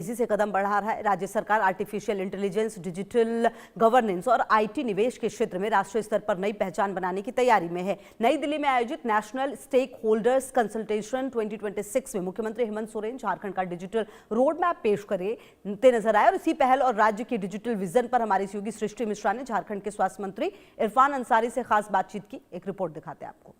तेजी से कदम बढ़ा रहा है। राज्य सरकार आर्टिफिशियल इंटेलिजेंस, डिजिटल गवर्नेंस और आईटी निवेश के क्षेत्र में राष्ट्रीय स्तर पर नई पहचान बनाने की तैयारी में है। नई दिल्ली में आयोजित नेशनल स्टेक होल्डर्स कंसल्टेशन 2026 में मुख्यमंत्री हेमंत सोरेन झारखंड का डिजिटल रोड मैप पेश करते नजर आए और इसी पहल और राज्य की डिजिटल विजन पर हमारी सहयोगी सृष्टि मिश्रा ने झारखंड के स्वास्थ्य मंत्री इरफान अंसारी से खास बातचीत की। एक रिपोर्ट दिखाते हैं आपको।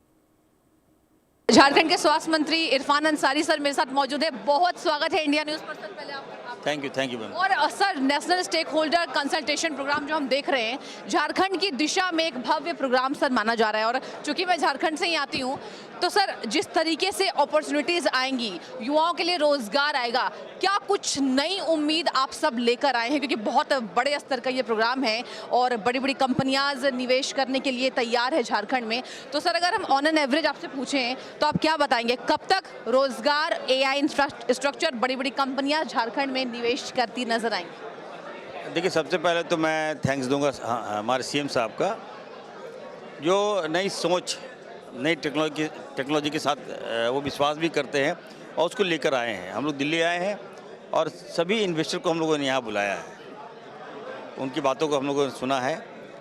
झारखंड के स्वास्थ्य मंत्री इरफान अंसारी सर मेरे साथ मौजूद है। बहुत स्वागत है इंडिया न्यूज़ पर सर। पहले आप थैंक यू मैम। और sir, national stakeholder consultation programme जो हम देख रहे हैं, झारखंड की दिशा में एक भव्य प्रोग्राम सर माना जा रहा है। और चूंकि मैं झारखंड से ही आती हूँ, तो सर जिस तरीके से अपॉर्चुनिटीज आएंगी, युवाओं के लिए रोजगार आएगा, क्या कुछ नई उम्मीद आप सब लेकर आए हैं? क्योंकि बहुत बड़े स्तर का ये प्रोग्राम है और बड़ी बड़ी कंपनियां निवेश करने के लिए तैयार है झारखंड में। तो सर, अगर हम ऑन एन एवरेज आपसे पूछें तो आप क्या बताएंगे, कब तक रोजगार, एआई इंफ्रास्ट्रक्चर, बड़ी बड़ी कंपनियां झारखंड में निवेश करती नजर आएंगी? देखिए, सबसे पहले तो मैं थैंक्स दूंगा हमारे सीएम साहब का, जो नई सोच, नई टेक्नोलॉजी के साथ वो विश्वास भी करते हैं और उसको लेकर आए हैं। हम लोग दिल्ली आए हैं और सभी इन्वेस्टर को हम लोगों ने यहाँ बुलाया है, उनकी बातों को हम लोगों ने सुना है।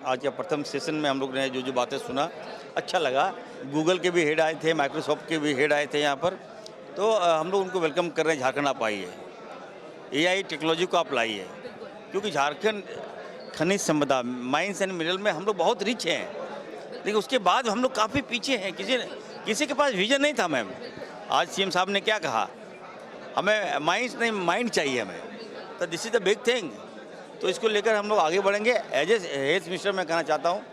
आज का प्रथम सेशन में हम लोग ने जो बातें सुना, अच्छा लगा। गूगल के भी हेड आए थे, माइक्रोसॉफ्ट के भी हेड आए थे यहाँ पर, तो हम लोग उनको वेलकम कर रहे हैं। झारखंड आप आइए, एआई टेक्नोलॉजी को आप लाइए, क्योंकि झारखंड खनिज संपदा, माइंस एंड मिनरल में हम लोग बहुत रिच हैं, लेकिन उसके बाद हम लोग काफ़ी पीछे हैं। किसी के पास विजन नहीं था मैम। आज सीएम साहब ने क्या कहा, हमें माइंस नहीं माइंड चाहिए हमें, तो this is the big thing. तो इसको लेकर हम लोग आगे बढ़ेंगे। एज ए हेल्थ मिनिस्टर मैं कहना चाहता हूँ,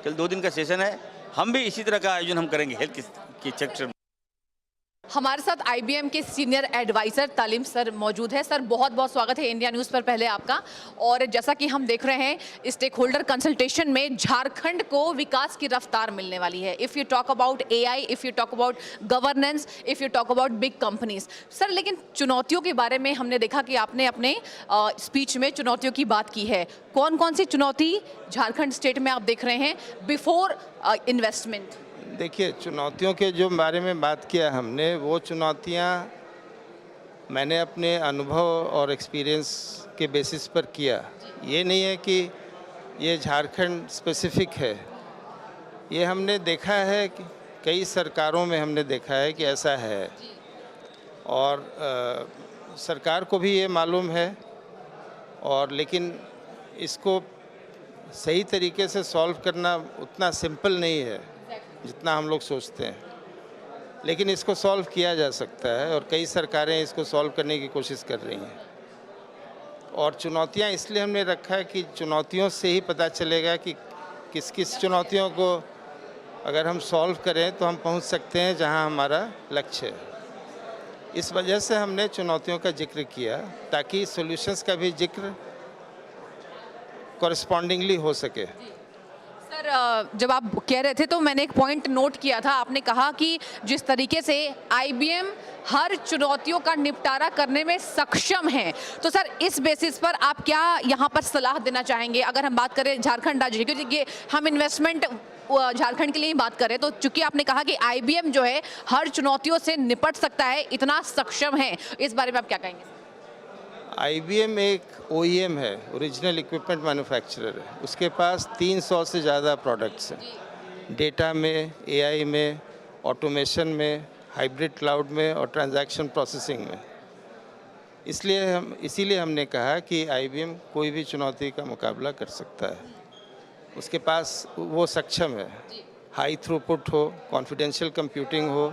कल 2 दिन का सेशन है, हम भी इसी तरह का आयोजन हम करेंगे हेल्थ की सेक्टर में। हमारे साथ आईबीएम के सीनियर एडवाइजर तालिम सर मौजूद है। सर, बहुत बहुत स्वागत है इंडिया न्यूज़ पर पहले आपका। और जैसा कि हम देख रहे हैं, स्टेक होल्डर कंसल्टेशन में झारखंड को विकास की रफ्तार मिलने वाली है। If you talk about AI, if you talk about governance, if you talk about big companies. Sir, लेकिन चुनौतियों के बारे में हमने देखा कि आपने अपने स्पीच में चुनौतियों की बात की है। कौन कौन सी चुनौती झारखंड स्टेट में आप देख रहे हैं बिफोर इन्वेस्टमेंट? देखिए, चुनौतियों के जो बारे में बात किया हमने, वो चुनौतियाँ मैंने अपने अनुभव और एक्सपीरियंस के बेसिस पर किया। ये नहीं है कि ये झारखंड स्पेसिफिक है, ये हमने देखा है कि कई सरकारों में हमने देखा है कि ऐसा है। और सरकार को भी ये मालूम है, और लेकिन इसको सही तरीके से सॉल्व करना उतना सिंपल नहीं है जितना हम लोग सोचते हैं, लेकिन इसको सॉल्व किया जा सकता है और कई सरकारें इसको सॉल्व करने की कोशिश कर रही हैं। और चुनौतियां इसलिए हमने रखा है कि चुनौतियों से ही पता चलेगा कि किस किस चुनौतियों को अगर हम सॉल्व करें तो हम पहुंच सकते हैं जहां हमारा लक्ष्य है। इस वजह से हमने चुनौतियों का जिक्र किया, ताकि सॉल्यूशंस का भी जिक्र कॉरस्पॉन्डिंगली हो सके। सर, जब आप कह रहे थे तो मैंने एक पॉइंट नोट किया था। आपने कहा कि जिस तरीके से आईबीएम हर चुनौतियों का निपटारा करने में सक्षम है, तो सर इस बेसिस पर आप क्या यहाँ पर सलाह देना चाहेंगे? अगर हम बात करें झारखंड राज्य की, क्योंकि हम इन्वेस्टमेंट झारखंड के लिए ही बात करें, तो चूंकि आपने कहा कि आईबीएम जो है हर चुनौतियों से निपट सकता है, इतना सक्षम है, इस बारे में आप क्या कहेंगे? आईबीएम एक ओईएम है, ओरिजिनल इक्विपमेंट मैन्युफैक्चरर है। उसके पास 300 से ज़्यादा प्रोडक्ट्स हैं, डेटा में, एआई में, ऑटोमेशन में, हाइब्रिड क्लाउड में और ट्रांजैक्शन प्रोसेसिंग में। इसीलिए हमने कहा कि आईबीएम कोई भी चुनौती का मुकाबला कर सकता है। उसके पास वो सक्षम है। हाई थ्रूपुट हो, कॉन्फिडेंशियल कंप्यूटिंग हो,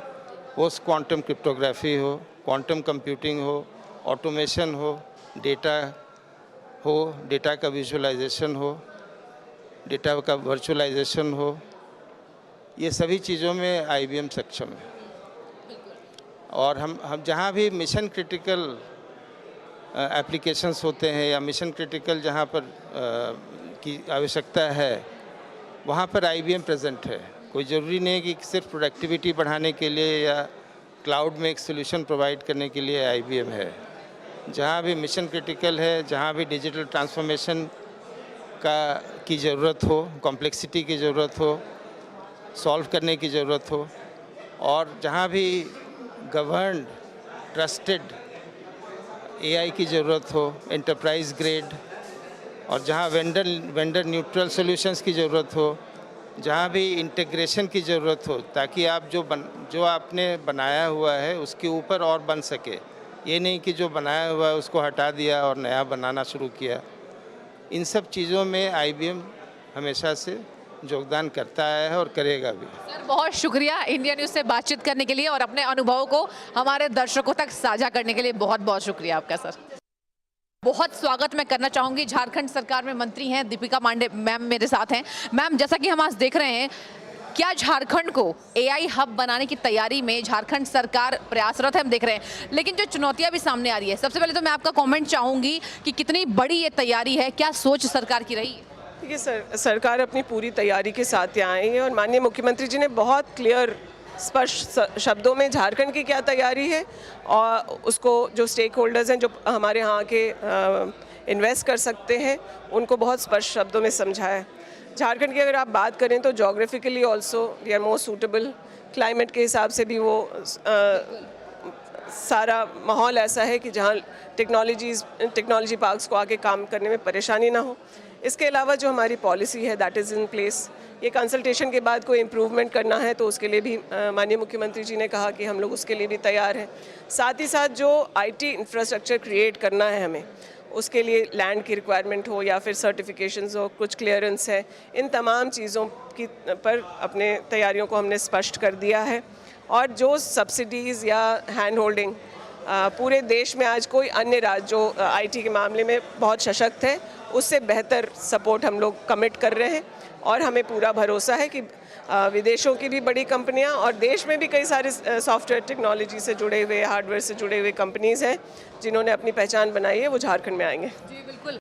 पोस्ट क्वांटम क्रिप्टोग्राफी हो, क्वांटम कंप्यूटिंग हो, ऑटोमेशन हो, डेटा हो, डेटा का विजुअलाइजेशन हो, डेटा का वर्चुअलाइजेशन हो, ये सभी चीज़ों में आईबीएम सक्षम है। और हम जहाँ भी मिशन क्रिटिकल एप्लीकेशंस होते हैं या मिशन क्रिटिकल जहाँ पर की आवश्यकता है, वहाँ पर आईबीएम प्रेजेंट है। कोई ज़रूरी नहीं है कि सिर्फ प्रोडक्टिविटी बढ़ाने के लिए या क्लाउड में एक सोल्यूशन प्रोवाइड करने के लिए आईबीएम है। जहाँ भी मिशन क्रिटिकल है, जहाँ भी डिजिटल ट्रांसफॉर्मेशन की ज़रूरत हो, कॉम्प्लेक्सिटी की ज़रूरत हो, सॉल्व करने की ज़रूरत हो, और जहाँ भी गवर्न्ड, ट्रस्टेड एआई की ज़रूरत हो, एंटरप्राइज ग्रेड, और जहाँ वेंडर न्यूट्रल सॉल्यूशंस की ज़रूरत हो, जहाँ भी इंटीग्रेशन की ज़रूरत हो, ताकि आप जो आपने बनाया हुआ है उसके ऊपर और बन सके। ये नहीं कि जो बनाया हुआ है उसको हटा दिया और नया बनाना शुरू किया। इन सब चीज़ों में आईबीएम हमेशा से योगदान करता है और करेगा भी। सर बहुत शुक्रिया इंडिया न्यूज़ से बातचीत करने के लिए और अपने अनुभवों को हमारे दर्शकों तक साझा करने के लिए बहुत बहुत शुक्रिया आपका सर। बहुत स्वागत मैं करना चाहूँगी, झारखंड सरकार में मंत्री हैं दीपिका पांडे मैम मेरे साथ हैं। मैम जैसा कि हम आज देख रहे हैं, क्या झारखंड को एआई हब बनाने की तैयारी में झारखंड सरकार प्रयासरत है, हम देख रहे हैं, लेकिन जो चुनौतियां भी सामने आ रही है, सबसे पहले तो मैं आपका कमेंट चाहूँगी कि कितनी बड़ी ये तैयारी है, क्या सोच सरकार की रही है? देखिए सरकार अपनी पूरी तैयारी के साथ यहाँ आई है और माननीय मुख्यमंत्री जी ने बहुत क्लियर स्पष्ट शब्दों में झारखंड की क्या तैयारी है और उसको जो स्टेक होल्डर्स हैं जो हमारे यहाँ के इन्वेस्ट कर सकते हैं उनको बहुत स्पष्ट शब्दों में समझाया है। झारखंड की अगर आप बात करें तो geographically also we are more suitable, climate के हिसाब से भी वो सारा माहौल ऐसा है कि जहाँ टेक्नोलॉजी पार्क्स को आके काम करने में परेशानी ना हो। इसके अलावा जो हमारी पॉलिसी है दैट इज़ इन प्लेस। ये कंसल्टेशन के बाद कोई इम्प्रूवमेंट करना है तो उसके लिए भी माननीय मुख्यमंत्री जी ने कहा कि हम लोग उसके लिए भी तैयार हैं। साथ ही साथ जो आईटी इंफ्रास्ट्रक्चर क्रिएट करना है हमें, उसके लिए लैंड की रिक्वायरमेंट हो या फिर सर्टिफिकेशंस हो, कुछ क्लियरेंस है, इन तमाम चीज़ों की पर अपने तैयारियों को हमने स्पष्ट कर दिया है। और जो सब्सिडीज़ या हैंड होल्डिंग, पूरे देश में आज कोई अन्य राज्य जो आईटी के मामले में बहुत सशक्त है उससे बेहतर सपोर्ट हम लोग कमिट कर रहे हैं। और हमें पूरा भरोसा है कि विदेशों की भी बड़ी कंपनियां और देश में भी कई सारे सॉफ्टवेयर टेक्नोलॉजी से जुड़े हुए, हार्डवेयर से जुड़े हुए कंपनीज़ हैं जिन्होंने अपनी पहचान बनाई है, वो झारखंड में आएंगे। जी बिल्कुल।